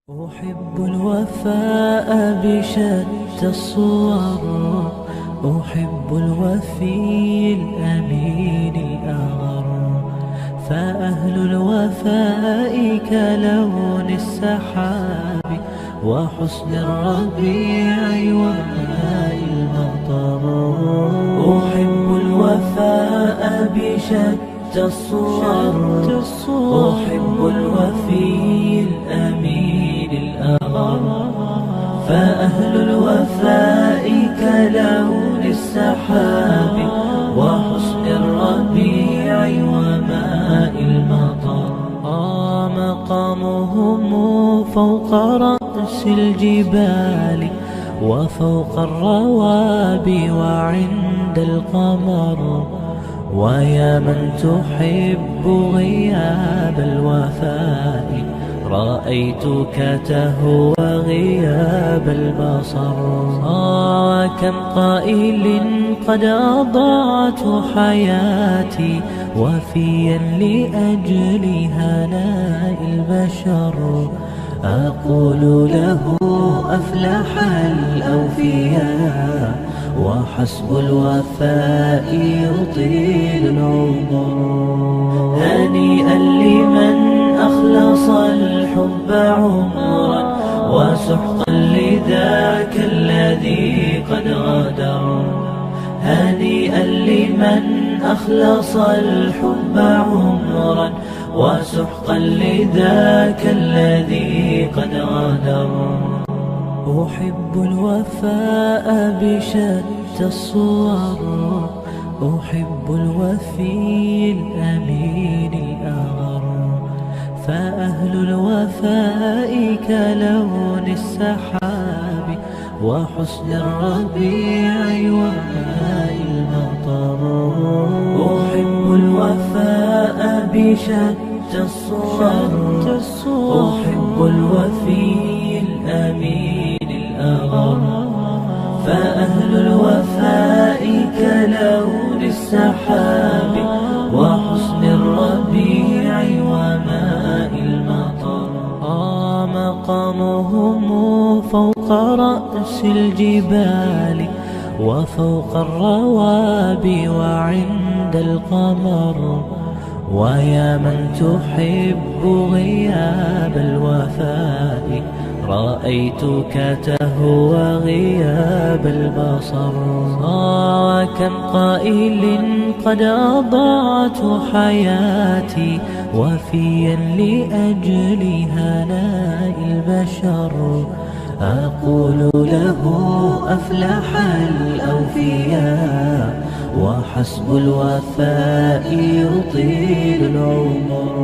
أحب الوفاء بشتى الصور، أحب الوفي الأمين الأغر، فأهل الوفاء كلون السحاب وحسن الربيع وماء المطر. أحب الوفاء بشتى الصور، أحب الوفي الأمين الأغر، فأهل الوفاء كلون السحاب وحسن الربيع وماء المطر. مقامهم فوق رأس الجبال وفوق الروابي وعند القمر، ويا من تحب غياب الوفاء رأيتك تهوى غياب البصر. كم قائل قد أضعت حياتي وفيا لأجل هناء البشر، أقول له أفلح الأوفياء وحسب الوفاء يطيل العمر. هنيئا لمن أخلص الحب عمرا وسحقا لذاك الذي قد غدر. هنيئا لمن أخلص الحب عمرا وسحقا لذاك الذي قد غدر. أحب الوفاء بشتى الصور، أحب الوفي الأمين الأغر، فأهل الوفاء كلون السحاب وحسن الربيع وماء المطر. أحب الوفاء بشتى الصور، أحب الوفي الأمين الأغر، فأهل الوفاء كلون السحاب وحسن الربيع وماء المطر. مقامهم فوق رأس الجبال وفوق الروابي وعند القمر، ويا من تحب غياب الوفاء رأيتك تهوى غياب البصر. كم قائل قد أضعت حياتي وفيا لأجل هناء البشر، أقول له أفلح الأوفياء وحسب الوفاء يطيل العمر.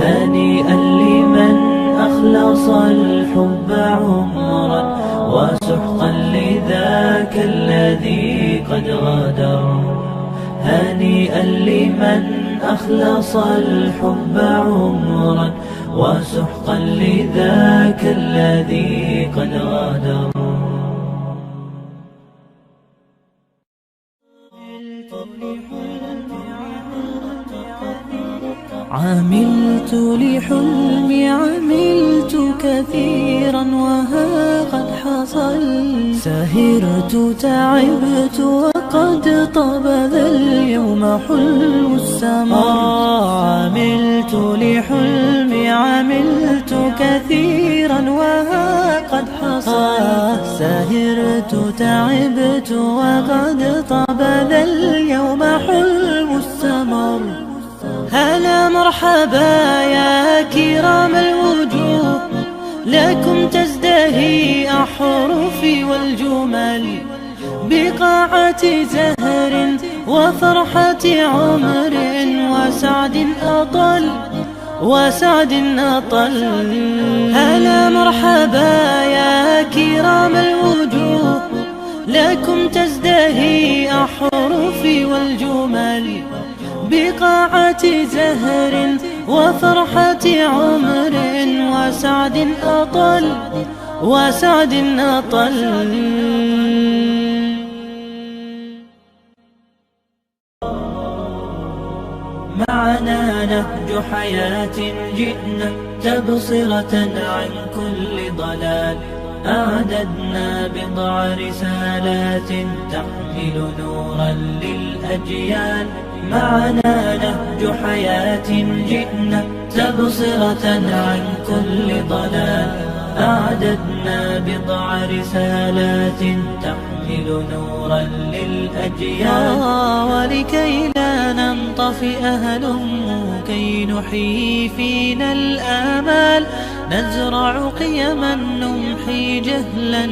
هنيئا لمن أخلص الحب عمرا وسحقا لذاك الذي قد غدر. هنيئا لمن أخلص الحب عمرا وسحقا لذاك الذي قد غدر. عملت لحلمي عملت كثيرا وها قد حصل، سهرت تعبت وقد طاب ذا اليوم حلو السمر. عملت لحلمي عملت كثيرا وها قد حصل، سهرت تعبت وقد طاب ذا اليوم حلو السمر. هلا مرحبا يا كرام الوجوه، لكم تزدهي أحرفي والجمل بقاعة زهر وفرحة عمر وسعد أطل. هلا مرحبا يا كرام الوجوه، لكم تزدهي أحرفي والجمل بقاعة زهر وفرحة عمر وسعد أطل. معنا نهج حياة جئنا تبصرة عن كل ضلال. أعددنا بضع رسالات تحمل نورا للأجيال. معنا نهج حياة جئنا تبصرة عن كل ضلال. أعددنا بضع رسالات تحمل نورا للأجيال. ولكي لا ننطفئ هلموا كي نحيي فينا الآمال. نزرع قيما نمحي جهلا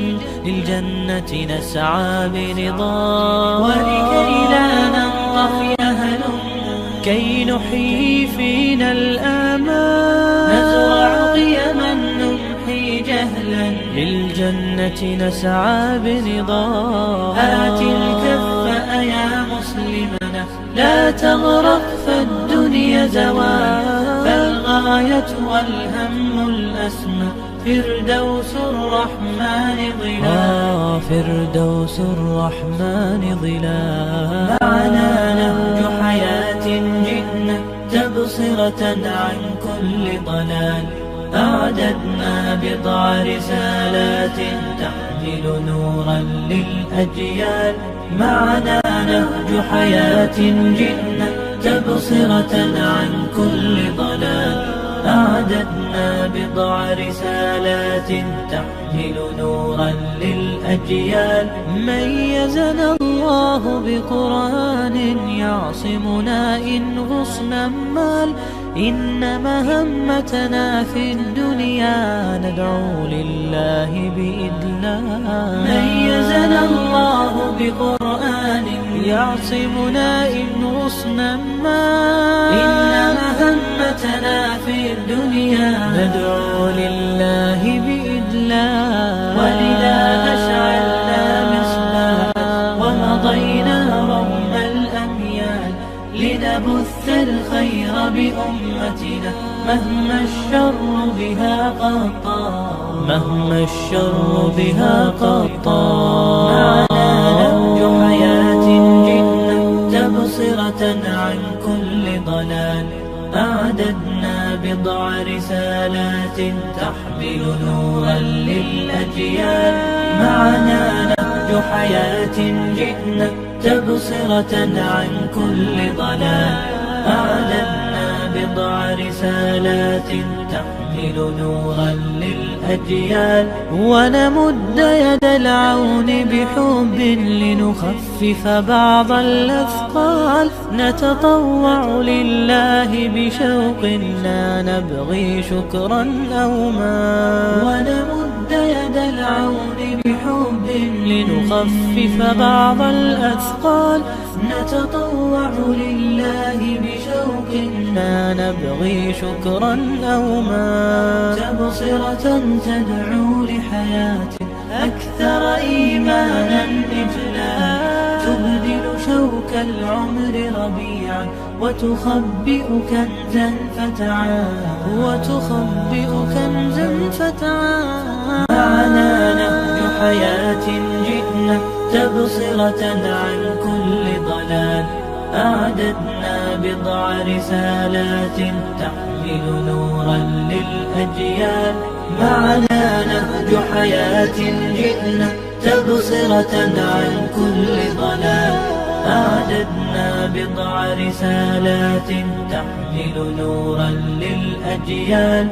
للجنة نسعى برضا. ولكي لا ننطفئ هلموا كي نحيي فينا الآمال. نزرع قيما نمحي جهلا للجنة نسعى برضا. هات الكف يا مسلمنا لا تغرق فالدنيا زوال. فالغاية والهم الأسمى فردوس الرحمن ظلال. فردوس الرحمن ظلال. معنا نهج حياة جئنا تبصرة عن كل ضلال. أعددنا بضع رسالات تحمل نورا للأجيال. معنا نهج حياة جئنا تبصرة عن كل ضلال. أعددنا بضع رسالات تحمل نورا للأجيال. ميزنا الله بقرآن يعصمنا إن غصنا مال. إن مهمتنا في الدنيا ندعو لله بإذلال. ميزنا الله بقرآن يعصمنا إن غصنا مال. إن مهمتنا في الدنيا ندعو لله بإذلال. ولذا أشعلنا مصباحا ومضينا روم الأميال. لنبث الخير بأمتنا مهما الشر بها قطار. مهما الشر بها قطار. معنا نهج حياة جئنا تبصرة عن كل ضلال. أعددنا بضع رسالات تحمل نورا للأجيال. معنا نهج حياة جئنا تبصرة عن كل ضلال. أعددنا بضع رسالات تحمل نورا للأجيال. ونمد يد العون بحب لنخفف بعض الأثقال. نتطوع لله بشوق لا نبغي شكرا أو مال. ونمد يد العون بحب لنخفف بعض الأثقال. نتطوع لله بشوق لا نبغي شكرا أو مال. تبصرة تدعو لحياة أكثر إيمانا إجلالا. تبدل شوك العمر ربيعا وتخبئ كنزا فتعال. وتخبئ كنزا فتعال. معنا نهج حياة جئنا تبصرة عن كل ضلال. أعددنا بضع رسالات تحمل نورا للأجيال. معنا نهج حياة جئنا تبصرة عن كل ضلال. أعددنا بضع رسالات تحمل نورا للأجيال.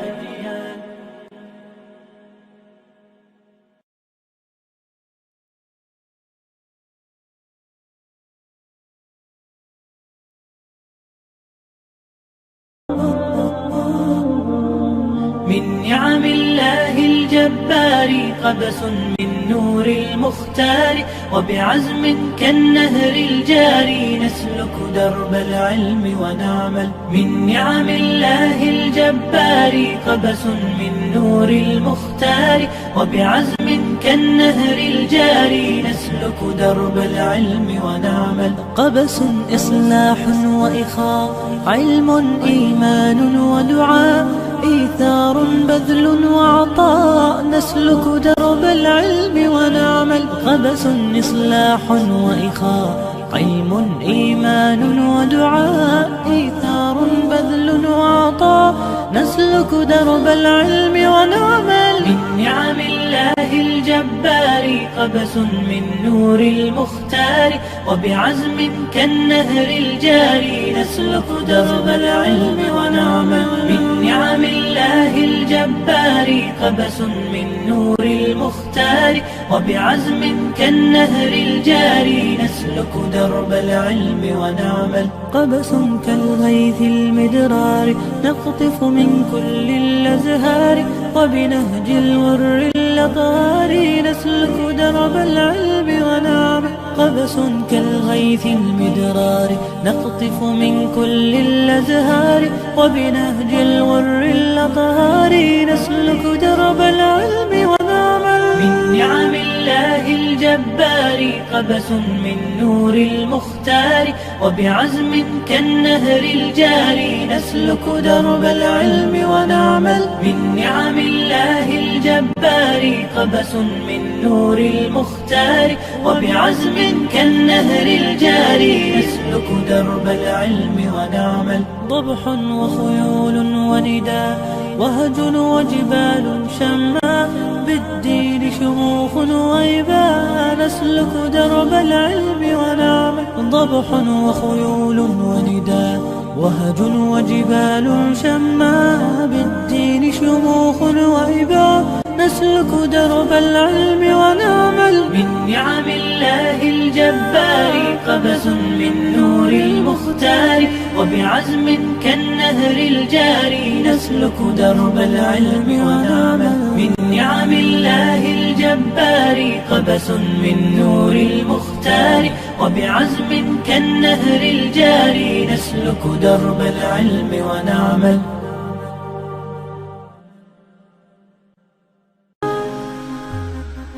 من نعم الله الجبار قبس من نور المختار. وبعزم كالنهر الجاري نسلك درب العلم ونعمل. من نعم الله الجبار قبس من نور المختار. وبعزم كالنهر الجاري نسلك درب العلم ونعمل. قبس إصلاح وإخاء علم إيمان ودعاء. إيثار بذل وعطاء نسلك درب العلم ونعمل. قبس إصلاح وإخاء علم إيمان ودعاء. إيثار بذل وعطاء، نسلك درب العلم ونعمل. من نعم الله الجبار قبس من نور المختار، وبعزم كالنهر الجاري نسلك درب العلم ونعمل. من نعم الله الجبار قبس من نور المختار، وبعزم كالنهر الجاري نسلك درب العلم ونعمل. قبس كالغيث المدرار نقطف من كل الأزهار، وبنهج الور اللطار نسلك درب العلم ونعمل. قبس كالغيث المدرار نقطف من كل الأزهار، وبنهج الور اللطار نسلك درب العلم ونعمل. من نعم الله الجبار قبس من نور المختار، وبعزم كالنهر الجاري نسلك درب العلم ونعمل. من نعم الله الجبار قبس من نور المختار، وبعزم كالنهر الجاري نسلك درب العلم ونعمل. ضبح وخيول ونداء وهج وجبال شماء، بالدين شموخ وإباء نسلك درب العلم ونعمل. ضبح وخيول ونداء وهج وجبال شماء، بالدين شموخ وإباء نسلك درب العلم ونعمل. من نعم الله الجبار قبس من نور المختار، وبعزم كالنهر الجاري نسلك درب العلم ونعمل. من نعم الله الجبار قبس من نور المختار، وبعزم كالنهر الجاري نسلك درب العلم ونعمل.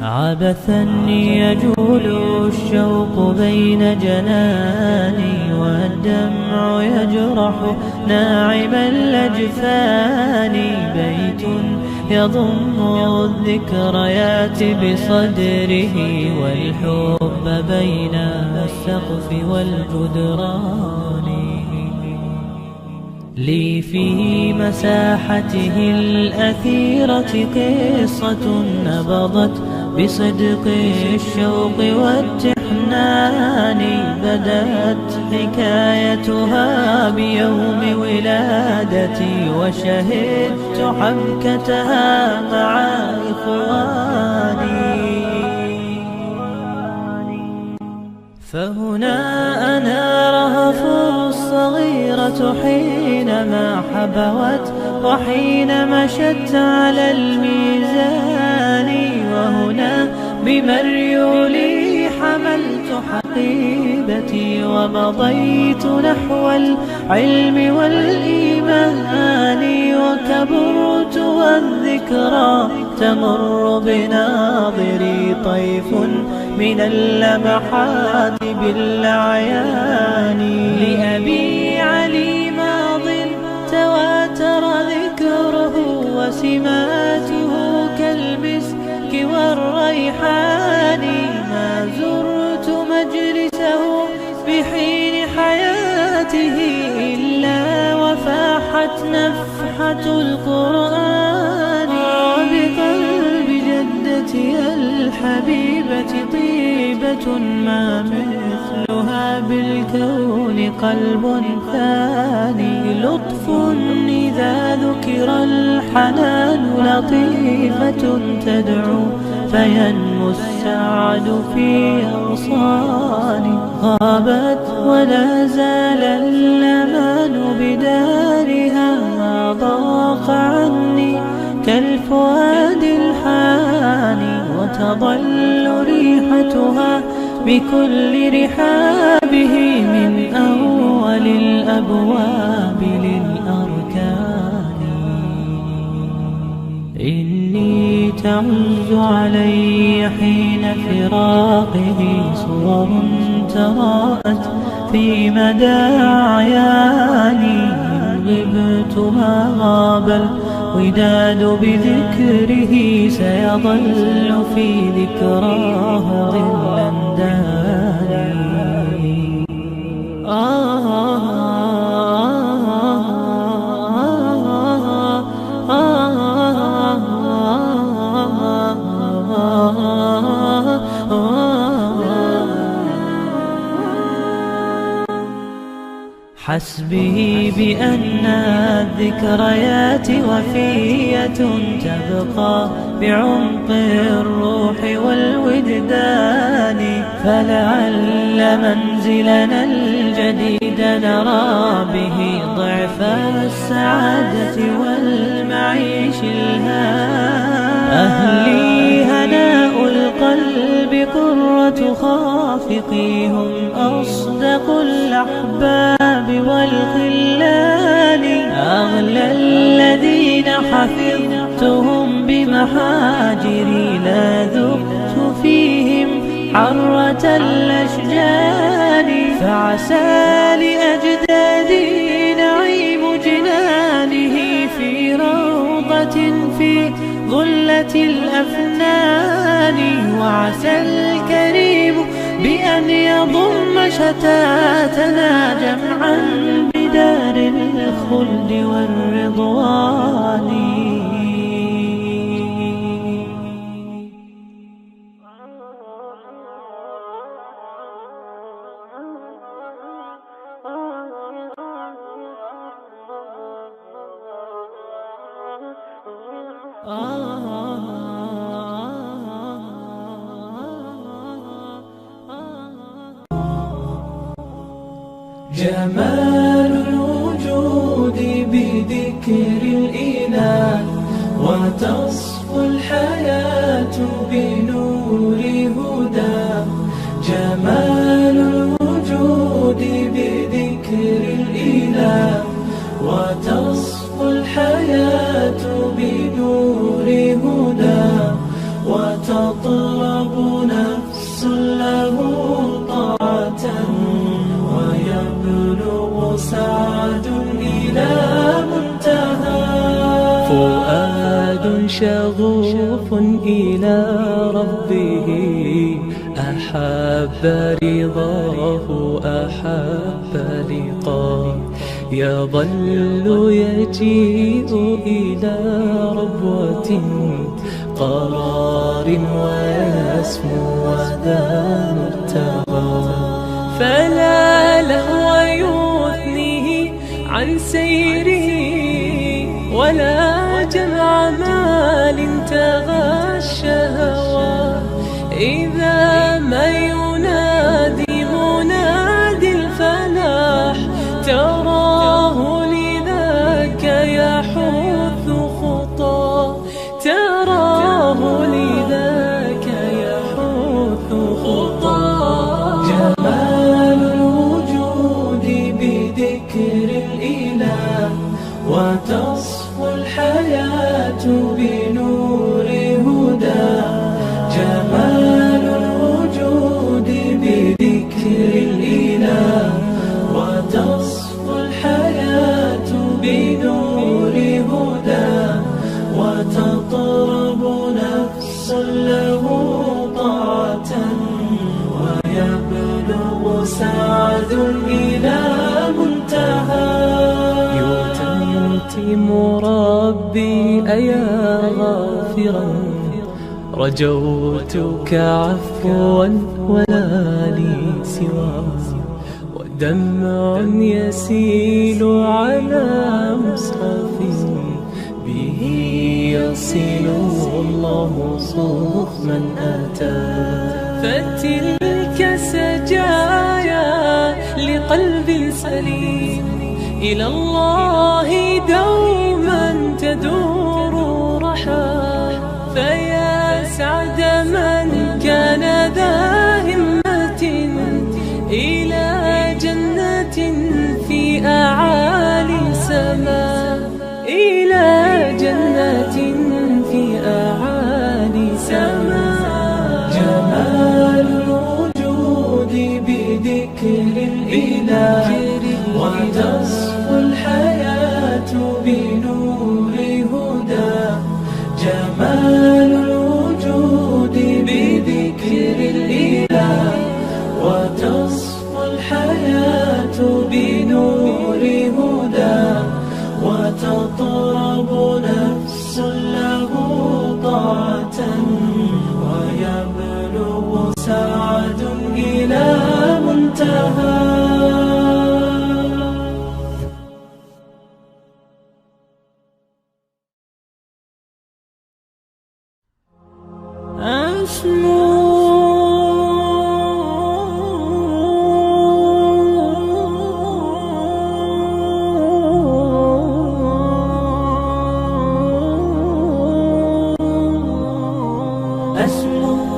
عبثا يجول الشوق بين جناني، والدمع يجرح ناعم الأجفان. بيت يضم الذكريات بصدره، والحب بين السقف والجدران. لي في مساحته الأثيرة قصة نبضت بصدق الشوق والتحنان. بدأت حكايتها بيوم ولادتي، وشهدت حبكتها مع إخواني. فهنا أنا رهف الصغيرة حينما حبوت، وحين مشت على الميزان. وهنا بمريولي حملت حقيبتي، ومضيت نحو العلم والإيمان. وكبرت والذكرى تمر بناظري، طيف من اللمحات بالأعيان. لأبي علي ماض تواتر ذكره، وسماته كالمسك والريحان. ما زرت مجلسه بحين حياته، إلا وفاحت نفحة القرآن. وبقلب جدتي الحبيبة طيبة ما مثلها بالكون قلب ثاني. لطف إذا ذكر الحنان، لطيفة تدعو فينمو السعد في أغصاني. غابت ولا زال الأمان بدارها، ما ضاق عني كالفؤاد الحاني. وتظل ريحتها بكل رحابه، من أول الأبواب للأركان. إني تعز علي حين فراقه صور تراءت في مدى أعياني. غبت ما غاب الوداد بذكره، سيظل في ذكراه ظلا داني. حسبي بأن الذكريات وفية تبقى بعمق الروح والوجدان، فلعل منزلنا الجديد نرى به ضعف السعادة والمعيش الهان. أهلي هناء القلب قرة خافقي، هم أصدق الأحباب والخلان، أغلى الذين حفظتهم بمحاجري، لا ذقت فيهم حرة الأشجان، فعسى لأجدادي نعيم جنانه في روضة في ظلة الأفنان، وعسى الكريم بأن يضم شتاتنا جمعا بدار الخلد والرضوان. جمال الوجود بذكر الإله، وتصفو الحياة بنور هداه. جمال الوجود بذكر الإله، وتصفو الحياة بنور هداه، وتطلب نفس له طاعة، ويبلغ سعد إلى منتهى. فؤاد شغوف إلى ربه، أحب رضاه أحب لقاه، يظل يجيء إلى ربوة قرار ويسمو وذا مرتضى. فلا لهو يثنيه عن سيره، ولا جمع مال تغشى هواه. إذا ما ينادي منادي الفلاح، تراه لذاك يحث خطاه، تراه لذاك يحث خطاه. جمال الوجود بذكر الإله، وتصفو الحياة بنور هداه. جمال الوجود بذكر الإله، وتصفو الحياة بنور هداه، وتطرب نفس له طاعة، ويبلغ سعد إلى منتهى. يتم ربي أيا غافرا، رجوتك عفوا ولا لي سواه. ودمع يسيل على مصحف، به يصل الله صوف من أتى. فتلك سجايا لقلب سليم، إلى الله دوما تدور رحاه. فيا سعد من كان ذا همة، إلى جنة في أعالي سماء، إلى جنة في أعالي سماء. جمال الوجود بذكر الإله، وتصفو الحياة بنور هداه. جمال أسمو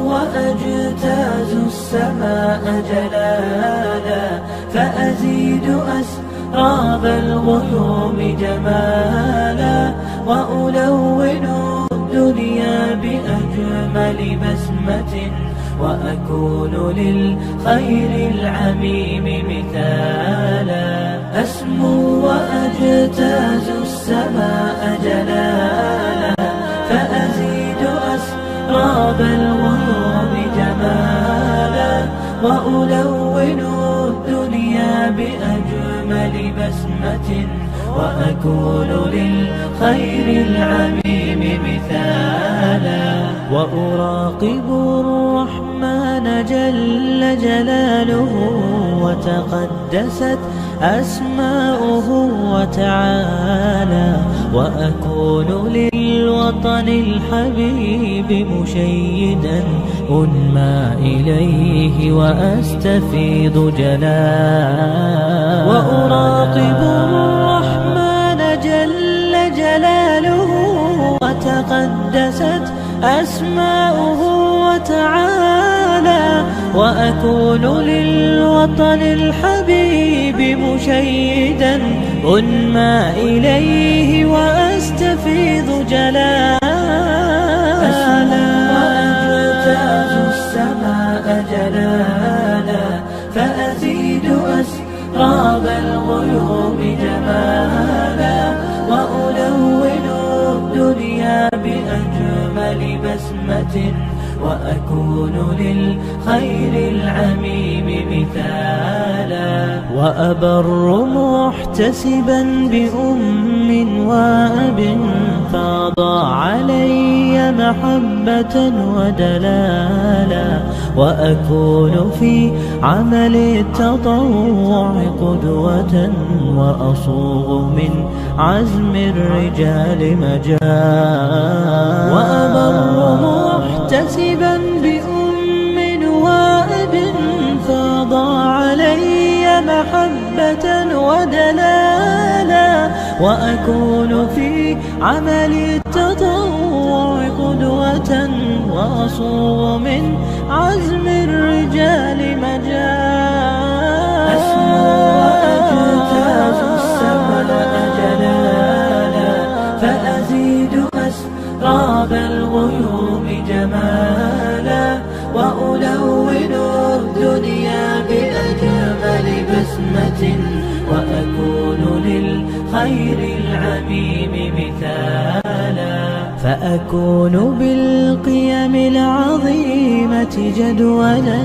وأجتاز السماء جلالا فأزيد أسراب الغيوم جمالا وألون الدنيا بأجمل بسمة وأكون للخير العميم مثالا أسمو وأجتاز السماء جلالا فأزيد أسراب الغيوم جمالا وألون الدنيا بأجمل بسمة وأكون للخير العميم مثالا وأراقب الرحمن جل جلاله وتقدست أسماؤه وتعالى وأكون للوطن الحبيب مشيدا أنمى إليه وأستفيض جلالا وأراقب الرحمن جل جلاله وتقدست أسماؤه وتعالى وأكون للوطن الحبيب مشيدا أنمى إليه وأستفيض جلالا وأجتاز السماء جلالا فأزيد أسراب الغيوم جمالا وألون الدنيا بأجمل بسمة وأكون للخير العميم مثالا وأبر محتسبا بأم وأب فاض علي محبة ودلالا وأكون في عمل التطوع قدوة وأصوغ من عزم الرجال مجالا وأبر محتسبا بأم وأب فاض علي محبة ودلالا وأكون في عمل التطوع قدوة وأصوغ من عزم الرجال مجالا أسمو وأجتاز السماء جلالا فأزيد أسراب الغيوم جمالا وألون الدنيا بأجمل بسمة وأكون للخير العميم مثالا فأكون بالقيم العظيمة جدولا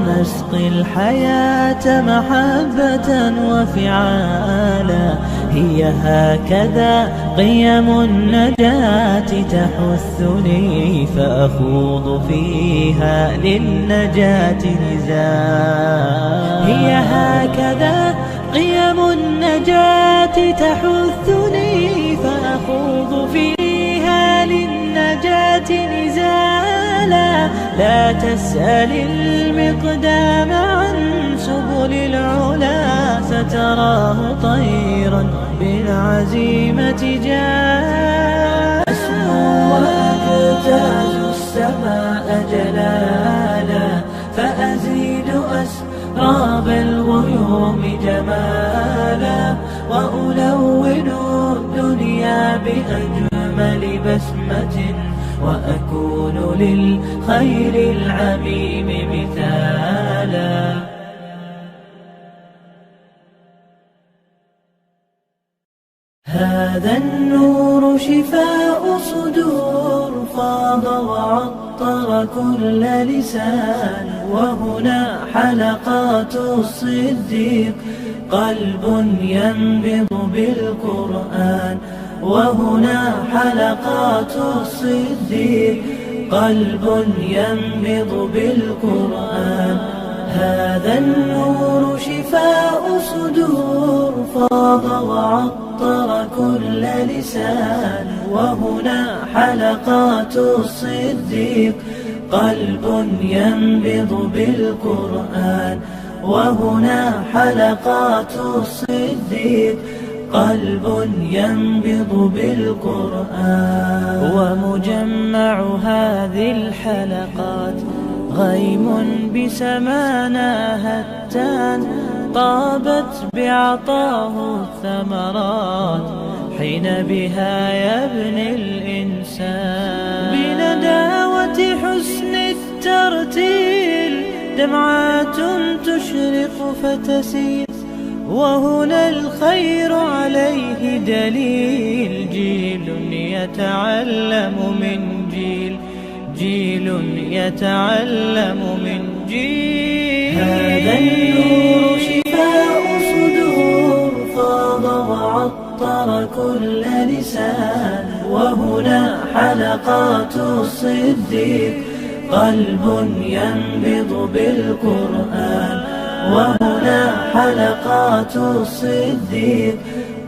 نسقي الحياة محبة وفعالا هي هكذا قيم النجاة تحثني فأخوض فيها للنجاة نزالا هي هكذا قيم النجاة تحثني فأخوض فيها للنجاة نزالا لا تسأل المقدام عن سبل العلا ستراه طيرا بالعزيمة جاء أسمو وأجتاز السماء جلالا فأزيد أسراب الغيوم جمالا وألون الدنيا بأجمل بسمة وأكون للخير العميم مثالا هذا النور شفاء صدور فاض وعطر كل لسان وهنا حلقات الصديق قلب ينبض بالقرآن وهنا حلقات الصديق قلب ينبض بالقرآن هذا النور شفاء صدور فاض وعطر كل لسان وهنا حلقات الصديق، قلب ينبض بالقرآن. وهنا حلقات الصديق، قلب ينبض بالقرآن. ومجمع هذه الحلقات غيم بسمانا هتان، طابت بعطاه الثمرات حين بها يبني الإنسان. بنداوة حسن الترتيل دمعات تشرق فتسيل، وهنا الخير عليه دليل. جيل يتعلم من جيل، جيل يتعلم من جيل. هذا النور شفاء صدور، فاض وعطر كل لسان. وهنا حلقات الصديق، قلب ينبض بالقرآن. وهنا حلقات الصديق،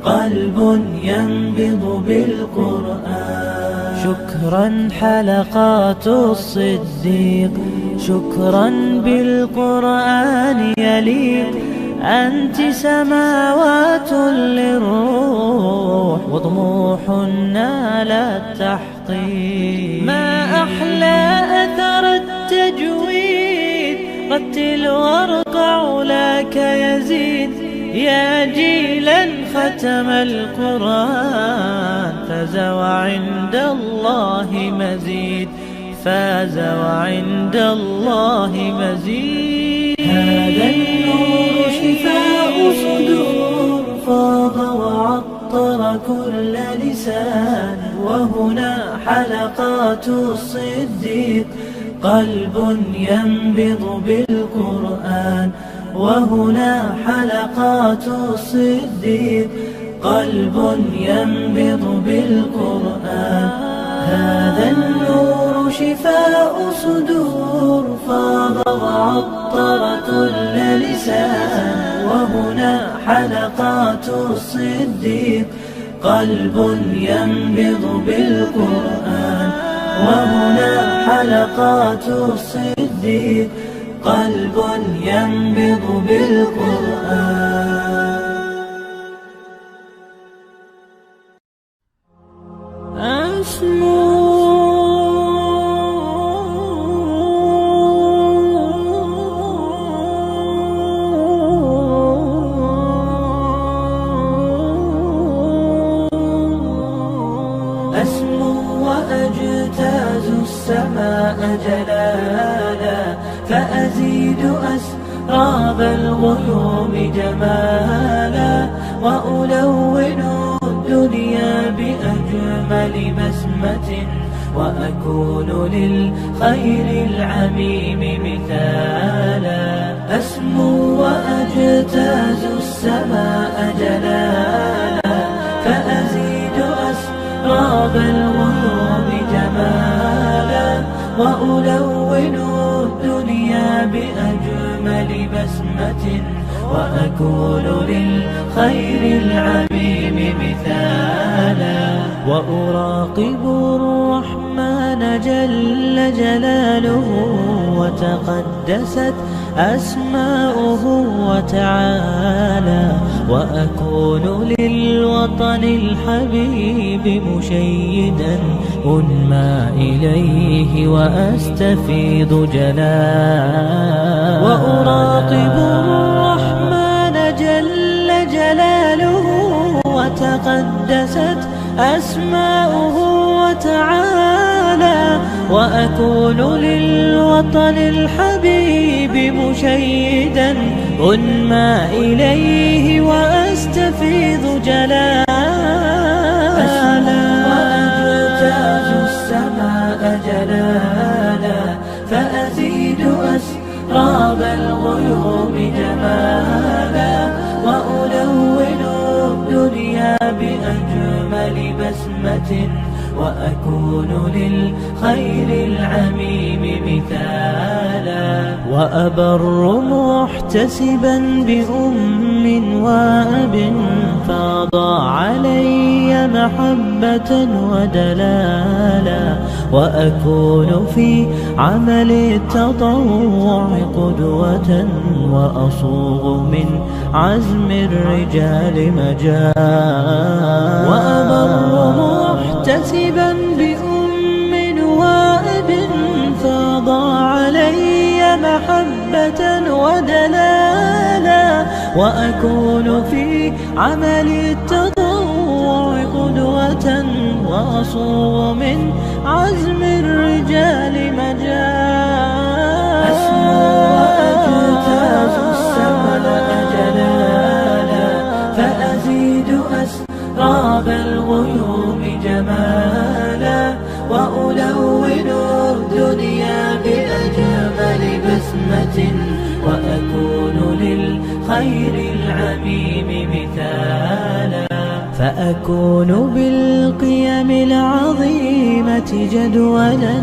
قلب ينبض بالقرآن. شكرا حلقات الصديق، شكرا بالقرآن يليق. أنت سماوات للروح، وطموح نال التحقيق. ما أحلى أثر التجويد، رتل وارقع لك يزيد. يا جيلا ختم القرآن، فاز وعند الله مزيد، فاز وعند الله مزيد. هذا النور شفاء صدور، فاض وعطر كل لسان. وهنا حلقات الصديق، قلب ينبض بالقرآن. وهنا حلقات الصديق، قلب ينبض بالقرآن. هذا النور شفاء صدور، فاض وعطر كل لسان. وهنا حلقات الصديق، قلب ينبض بالقرآن. وهنا حلقات الصديق، قلب ينبض بالقرآن. أسمو وأجتاز السماء جلالا، فأزيد أسراب الغيوم جمالا. وألون الدنيا بأجمل بسمة، وأكون للخير العميم مثالا. أسمو وأجتاز السماء جلالا، فأزيد أسراب الغيوم جمالا. وألون الدنيا بأجمل بسمة، وأكون للخير العميم مثالا. وأراقب الرحمن جل جلاله، وتقدست أسماؤه وتعالى. وأكون للوطن الحبيب مشيدا، أنمى إليه وأستفيض جلالا. وأراقب الرحمن جل جلاله، وتقدست أسماؤه وتعالى. وأكون للوطن الحبيب مشيدا، أنمى إليه وأستفيض جلالا. وأجتاز السماء جلالا، فأزيد أسراب الغيوم جمالا. وألون الدنيا بأجمل بسمة، وأكون للخير العميم مثالا. وأبر محتسبا بأم وأب فاض علي محبة ودلالا، وأكون في عمل التطوع قدوة وأصوغ من عزم الرجال مجالا. وأبر محتسبا بأم وأب فاض علي محبة ودلالا، وأكون في عمل التطوع قدوة وأصوغ من عزم الرجال مجالا. أسمو وأجتاز السماء جلالا، فأزيد أسراب الغيوم جمالا، وألون الدنيا بأجمل بسمة، وأكون للخير العميم مثالا. فأكون بالقيم العظيمة جدولا،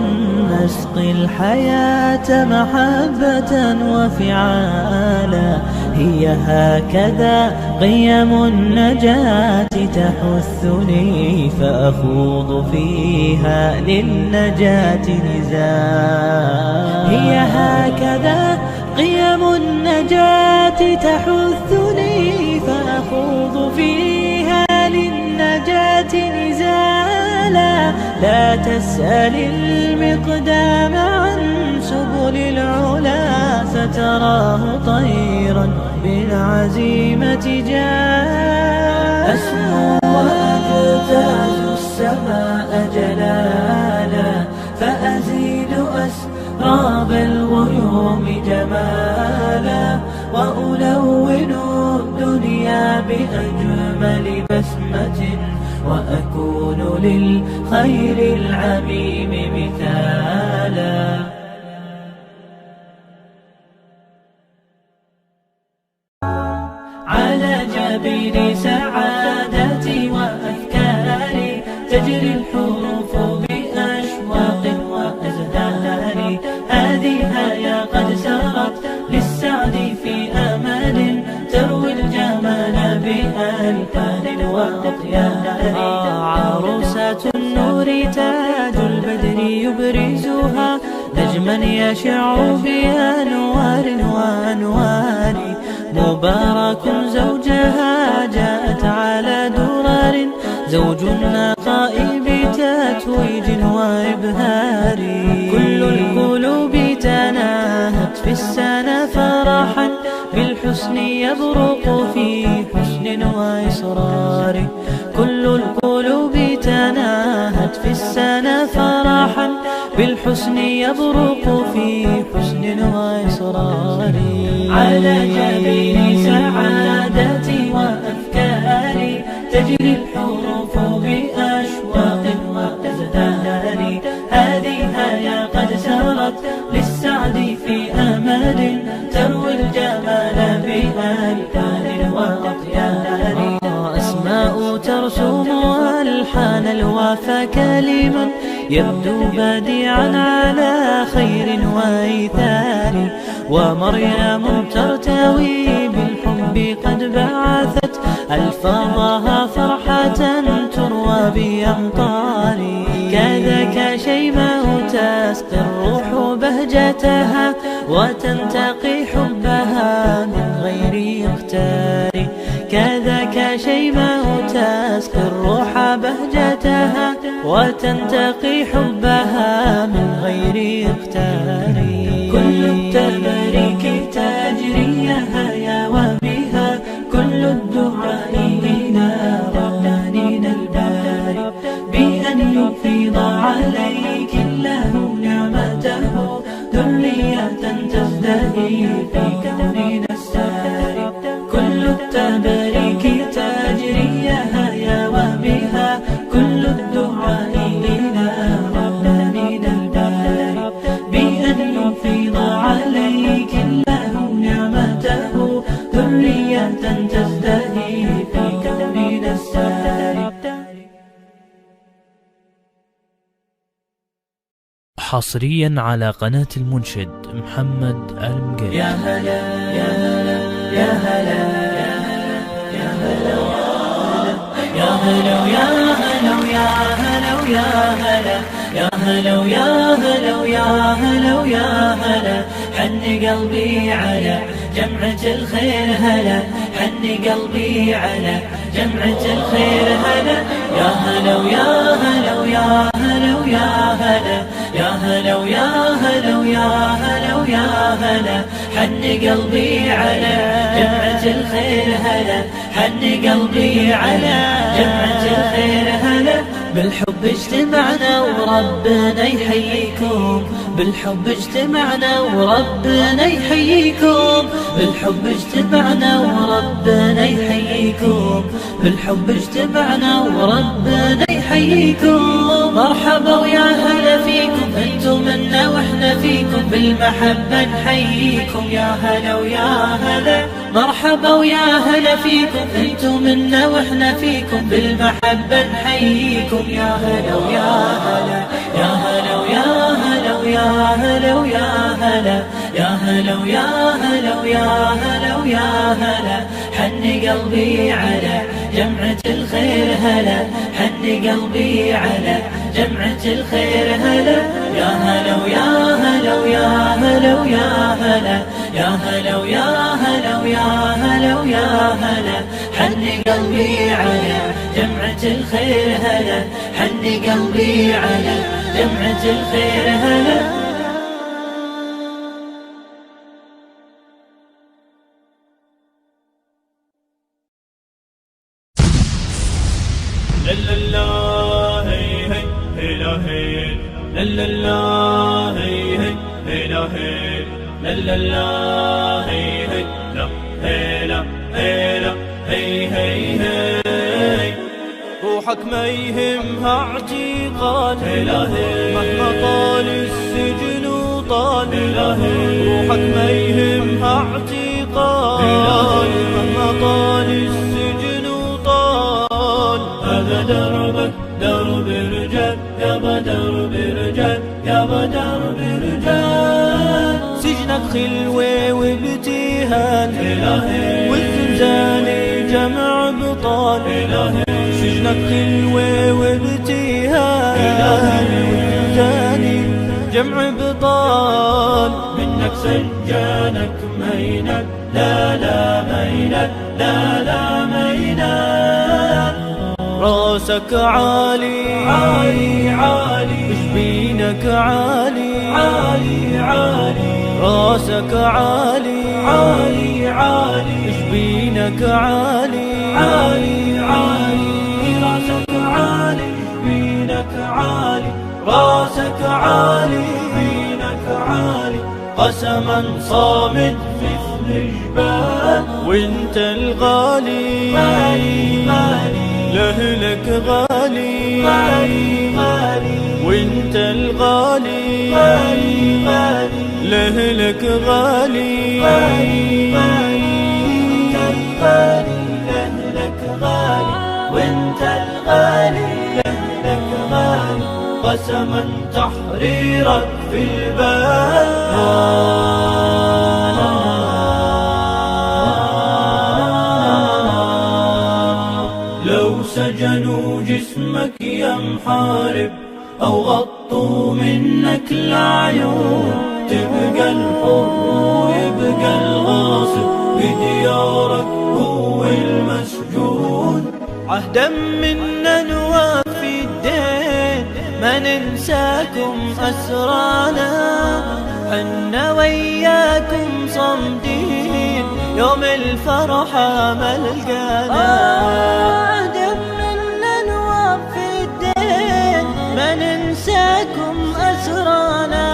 نسقي الحياة محبة وفعالا. هي هكذا قيم النجاة تحثني، فأخوض فيها للنجاة نزالا. هي هكذا قيم النجاة تحثني، فأخوض فيها للنجاة نزالا. لا تسأل المقدام عن سبل العلا، ستراه طيرا بالعزيمة جاء. أسمو وأجتاز السماء جلالا، فأزيد أسراب الغيوم جمالا، وألون الدنيا بأجمل بسمة، وأكون للخير العميم مثالا. على جبين سعادتي وأفكاري تجري الحروف بأشواق وأزهار، هذه يا قد سرت للسعد في أمل، تروي الجمال بألحان وأطيار. عروسة النور تاج البدر يبرزها، نجما يشع بأنوار وأنوار. مبارك زوجها جاءت على درر، زوج النقاء بتتويج وإبهار. كل القلوب تناهت في السنة فرحا، بالحسن يبرق في حسن وإصرار. كل القلوب تناهت في السنة فرحا، بالحسن يبرق في حسن وإصرار. على جبين سعادتي وأفكاري تجري الحروف بأشواق وأزهار، هذه يا قد سرت للسعد في أمل، تروي الجمال بألحان وأطيار. أسماء ترسم ألحان الوفا كلما يبدو بديعا على خير وإيثار. ومريم ترتوي بالحب قد بعثت ألفاظها فرحة تروى بأمطار. كذاك شيماء تسقي الروح بهجتها، وتنتقي حبها من غير اختار. كذاك شيماء تسقي الروح بهجتها، وتنتقي حبها من غير اختار. كل التباريك تجري يا وبها، كل الدعاء إلى رحمن الباري، بأن يفيض عليك الله نعمته، ذرية تزدهي في كوننا الساري. كل التباريك تجري يا وبها، كل الدعاء إلى رحمن الباري، بأن يفيض عليك الله نعمته، ذرية تزدهي في كوننا الساري. حصريا على قناة المنشد محمد المقيد. يا هلا يا هلا يا هلا يا هلا يا هلا يا هلا يا هلا يا هلا يا هلا يا هلا يا هلا يا هلا حن قلبي على جمعة الخير هلا حن قلبي على جمعة الخير هلا يا هلا ويا هلا ويا هلا ويا هلا يا هلا ويا هلا ويا هلا ويا هلا حن قلبي على جمعة الخير هلا حن قلبي على جمعة الخير هلا بالحب اجتمعنا وربنا يحييكم بالحب اجتمعنا وربنا يحييكم بالحب اجتمعنا وربنا يحييكم بالحب اجتمعنا وربنا يحييكم مرحبا ويا هلا فيكم انتم منا واحنا فيكم بالمحبة نحييكم يا هلا ويا هلا مرحبا ويا هلا فيكم انتم منا واحنا فيكم بالمحبة نحييكم يا هلا ويا هلا يا هلا ويا هلا ويا هلا ويا هلا يا هلا ويا هلا ويا هلا ويا هلا حن قلبي على جمعة الخير هلا حن قلبي على جمعة الخير هلا يا هلا ويا هلا ويا هلا ويا هلا يا هلا ويا هلا ويا هلا ويا هلا حن قلبي على جمعة الخير هلا حن قلبي على جمعة الخير هلا لا لا هي هي لا هي لا لا هي هي لا هي لا لا هي هي لا هي لا هي لا هي هي هي روحك ما يهمها اعتقاد مهما طال السجن وطال روحك ما يهمها اعتقاد مهما طال السجن وطال هذا دربك درب رجال يابا درب رجال يابا درب رجال سجنك خلوة وابتهال والزنزان جمع بطال سجنك خلوة وابتهال والزنزان جمع بطال منك سجانك مينك لا لا مينك لا لا مينك راسك عالي عالي عالي جبينك عالي عالي عالي راسك عالي عالي عالي جبينك عالي عالي عالي راسك عالي جبينك عالي راسك عالي جبينك عالي قسما صامت مثل جبال وانت الغالي مالي مالي لأهلك غالي مالي مالي وانت الغالي مالي مالي لأهلك غالي مالي مالي لأهلك غالي وانت الغالي لأهلك غالي قسما تحريرك في البال سجنوا جسمك يا محارب أو غطوا منك العيون تبقى الحر ويبقى الغاصب بديارك هو المسجون عهدا منا نوافي الدين ما ننساكم أسرانا حنا وياكم صمدين يوم الفرحة ملقانا ما ننساكم أسرانا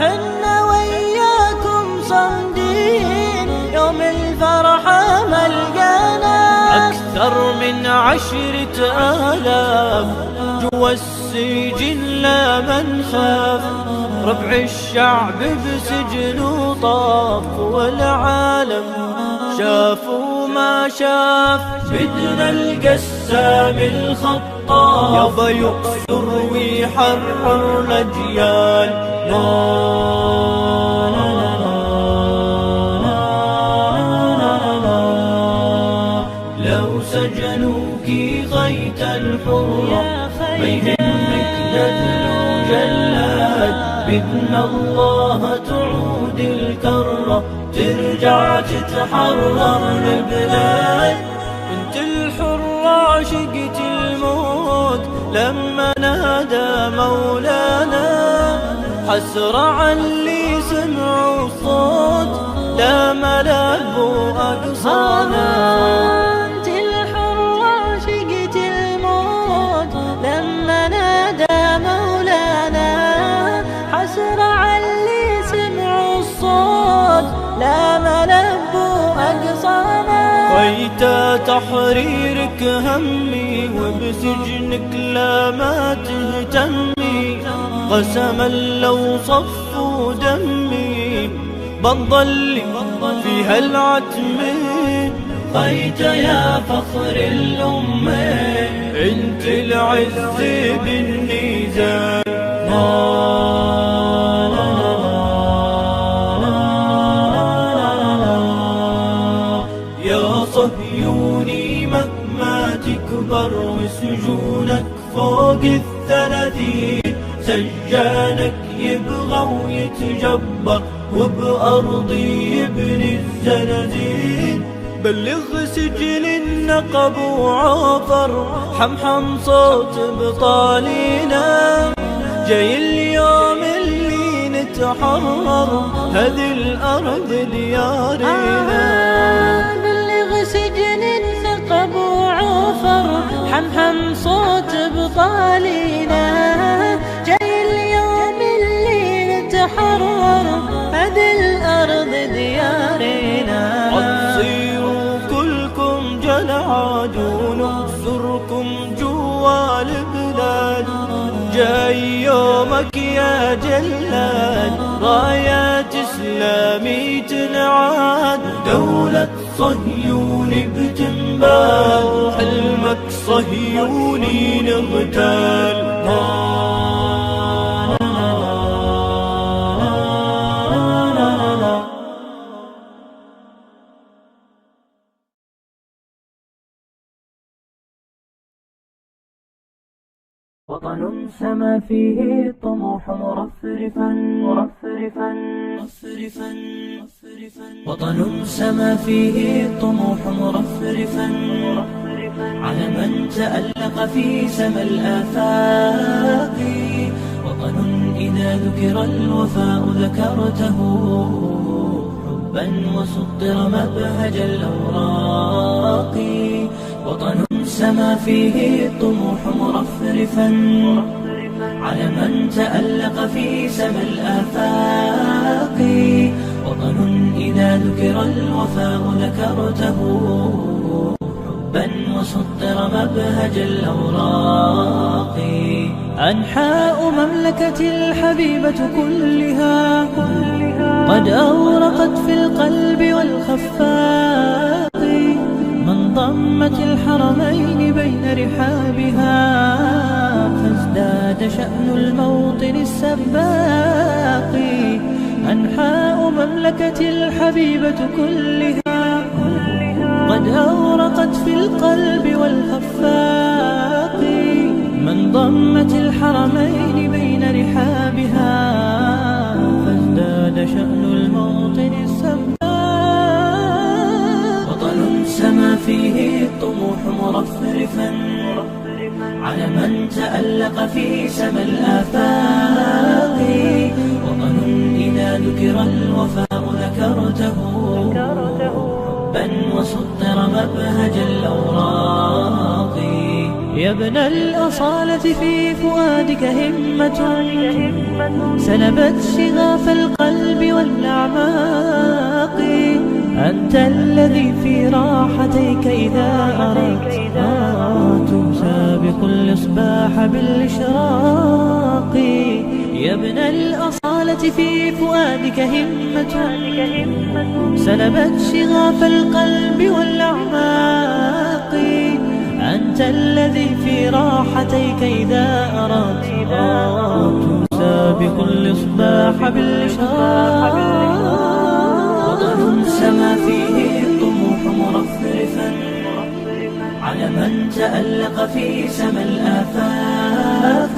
حنا وياكم صمدين يوم الفرحة ملقانا أكثر من 10,000 جوا السجن لا من خاف ربع الشعب بسجن وطاف والعالم شاف وما شاف بدنا القسام الخطاب يابا يقف يروي حر الأجيال. لو سجنوك غيت الحرة ما يهمك جدل جلاد، بإذن الله تعود الكرة ترجع تتحرر البلاد. بنت الحرة عشقت الموت لما نادى مولانا، حسرة عاللي سمعوا الصوت لا ملابوا أقصانا. بنت الحرة عشقت الموت لما نادى مولانا، حسرة عاللي سمعوا الصوت لا ملابوا أقصانا. ويت تحريرك همي وبسجنك لا ما تهتمي، قسما لو صفوا دمي بنضل في هالعتم. غيت يا فخر الأمة انت العز بالنزال. يا صهيوني مهما تكبر وسجونك فوق 30، سجانك يبغى ويتجبر وبأرضي يبني الزنازين. بلغ سجل النقب وعافر حمحم صوت بطالينا، جاي اليوم اللي نتحرر هذه الأرض ديارنا. بلغ سجن النقب وعافر حمحم صوت بطالينا، جاي اليوم اللي نتحرر هذه الأرض ديارنا. عتصيروا كلكم جلعاد ونحصركم جوا البلاد، جاي يومك يا جلاد رايات إسلامي تنعاد. دولة صهيوني بتنبال حلمك صهيوني نغتال. وطن سما فيه الطموح مرفرفا مرفرفا مرفرفا. وطن سما فيه الطموح مرفرفا على من تألق في سما الآفاق. وطن إذا ذكر الوفاء ذكرته حبا وسطر مبهج الأوراق. وطن سما فيه الطموح مرفرفا على من تألق في سما الآفاق. وطن إذا ذكر الوفاء ذكرته حبا وسطر مبهج الأوراق. أنحاء مملكة الحبيبة كلها قد أورقت في القلب والخفاق. من ضمت الحرمين بين رحابها فازداد شأن الموطن السباق. أنحاء مملكة الحبيبة كلها قد أورقت في القلب والخفاق. من ضمت الحرمين بين رحابها فازداد شأن الموطن السباق. وطن سما فيه الطموح مرفرفا على من تألق في سما الآفاق. وطن إذا ذكر الوفاء ذكرته حبا وسطر مبهج الأوراق. يا ابن الأصالة في فؤادك همة سلبت شغاف القلب والأعماق. أنت الذي في راحتيك إذا أردت تمسى بكل إصباح بالإشراق. يا ابن الأصالة في فؤادك همة سلبت شغاف القلب والأعماق. أنت أنت الذي في راحتيك إذا أردت تسابق الإصباح بالإشراق. وطن سما فيه الطموح مرفرفا على من تألق في سما الآفاق.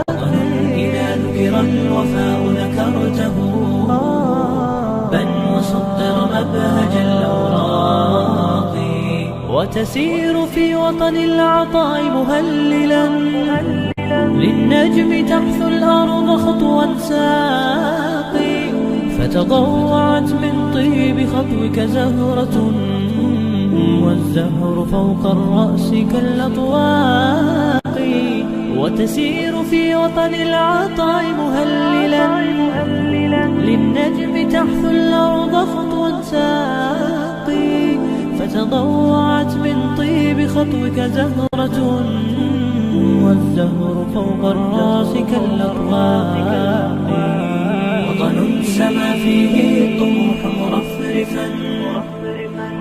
وطن إذا ذكر الوفاء ذكرته بن وصدر مبهج الأوراق. وتسير في وطن العطاء مهللا للنجم تحثو الأرض خطوا ساقي. فتضوعت من طيب خطوك زهرة والزهر فوق الرأس كالأطواق. وتسير في وطن العطاء مهللا للنجم تحثو الأرض خطوا ساقي. فتضوعت من طيب خطوك زهرة والزهر فوق الرأس كالأطواق. وطن سما فيه الطموح مرفرفا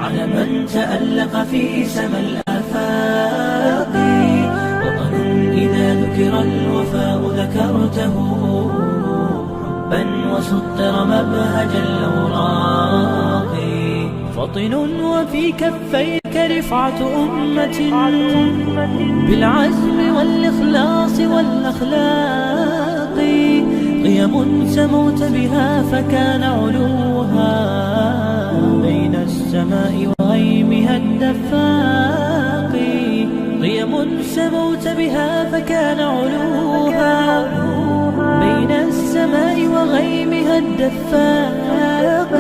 على من تألق في سما الآفاق. وطن إذا ذكر الوفاء ذكرته حبا وسطر مبهج الأوراق. فطن وفي كفيك رفعة أمة بالعزم والإخلاص والأخلاق. قيم سموت بها فكان علوها بين السماء وغيمها الدفاق. قيم سموت بها فكان علوها بين السماء وغيمها الدفاق.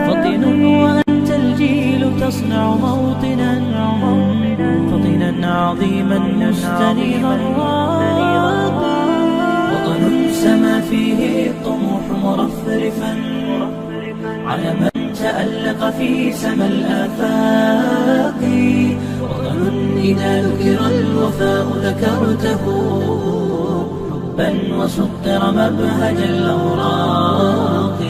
فطن وأنت الجيل تصنع موطنا عظيما مستنيرا راقي. وطن سما فيه الطموح مرفرفا على من تألق في سما الآفاق. وطن إذا ذكر الوفاء ذكرته حبا وسطر مبهج الأوراق.